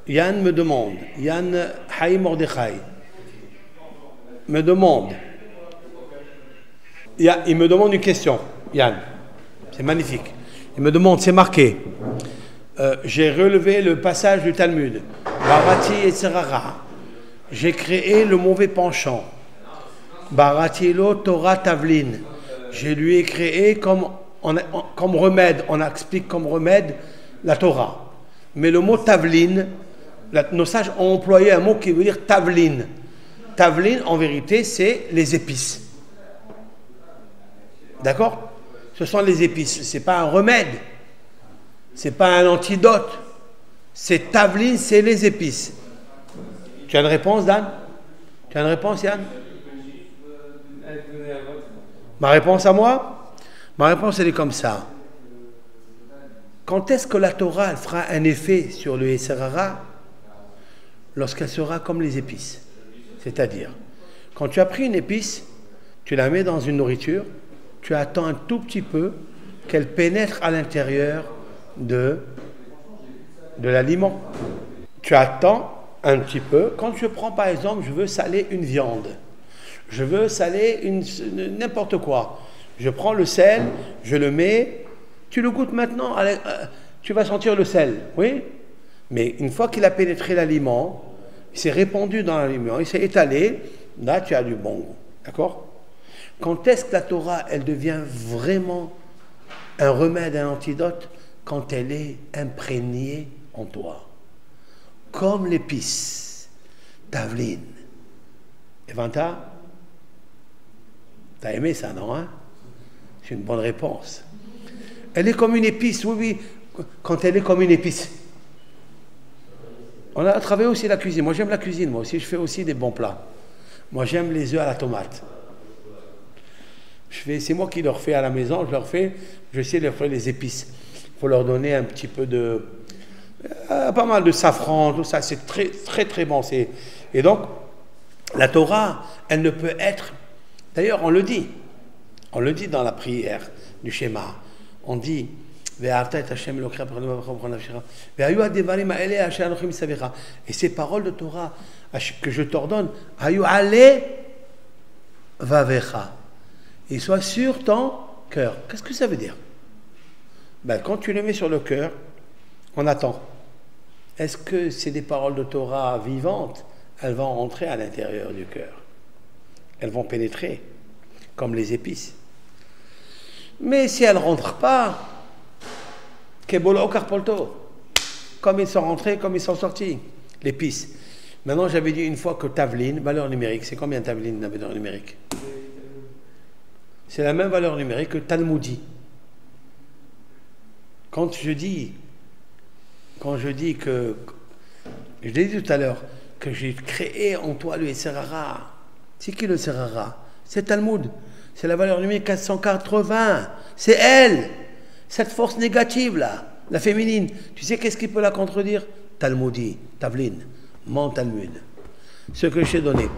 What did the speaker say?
Yann me demande, Yann Haïm Mordechai me demande, il me demande une question, Yann, c'est magnifique. Il me demande, c'est marqué, j'ai relevé le passage du Talmud, Barati et Serara, j'ai créé le mauvais penchant, Barati lo Torah Tavlin, je lui ai créé comme remède, on explique comme remède la Torah. Mais le mot Tavlin, nos sages ont employé un mot qui veut dire Tavlin. Tavlin, en vérité, c'est les épices. D'accord? Ce sont les épices. Ce n'est pas un remède. Ce n'est pas un antidote. C'est Tavlin, c'est les épices. Tu as une réponse, Dan? Tu as une réponse, Yann? Ma réponse à moi? Ma réponse, elle est comme ça. Quand est-ce que la Torah elle fera un effet sur le Yetzer Hara? Lorsqu'elle sera comme les épices. C'est-à-dire, quand tu as pris une épice, tu la mets dans une nourriture, tu attends un tout petit peu qu'elle pénètre à l'intérieur de l'aliment. Tu attends un petit peu. Quand je prends par exemple, je veux saler une viande, je veux saler n'importe quoi, je prends le sel, je le mets, tu le goûtes maintenant, tu vas sentir le sel, oui? Mais une fois qu'il a pénétré l'aliment, il s'est répandu dans l'aliment, il s'est étalé, là tu as du bon goût, d'accord? Quand est-ce que la Torah, elle devient vraiment un remède, un antidote? Quand elle est imprégnée en toi. Comme l'épice, Tavlin. Evanta? T'as aimé ça, non? Hein? C'est une bonne réponse. Elle est comme une épice, oui, quand elle est comme une épice. On a travaillé aussi la cuisine. Moi, j'aime la cuisine. Moi aussi, je fais aussi des bons plats. Moi, j'aime les œufs à la tomate. C'est moi qui leur fais à la maison. Je sais leur faire les épices. Il faut leur donner un petit peu de... pas mal de safran, tout ça. C'est très, très, très bon. Et donc, la Torah, elle ne peut être... D'ailleurs, on le dit. On le dit dans la prière du schéma. On dit... Et ces paroles de Torah que je t'ordonne, et sois sur ton cœur. Qu'est-ce que ça veut dire? Ben, quand tu le mets sur le cœur, on attend. Est-ce que c'est des paroles de Torah vivantes? Elles vont rentrer à l'intérieur du cœur. Elles vont pénétrer, comme les épices. Mais si elles ne rentrent pas, comme ils sont rentrés, comme ils sont sortis, l'épice. Maintenant, j'avais dit une fois que Tavlin, valeur numérique, c'est combien Tavlin la valeur numérique? C'est la même valeur numérique que Talmudi. Quand je dis que, je l'ai dit tout à l'heure, que j'ai créé en toi le Yetzer Hara. C'est qui le Yetzer Hara? C'est Talmud. C'est la valeur numérique 480. C'est elle. Cette force négative là, la féminine, tu sais qu'est-ce qui peut la contredire? Talmudi, Tavlin, mon Talmud. Ce que je t'ai donné.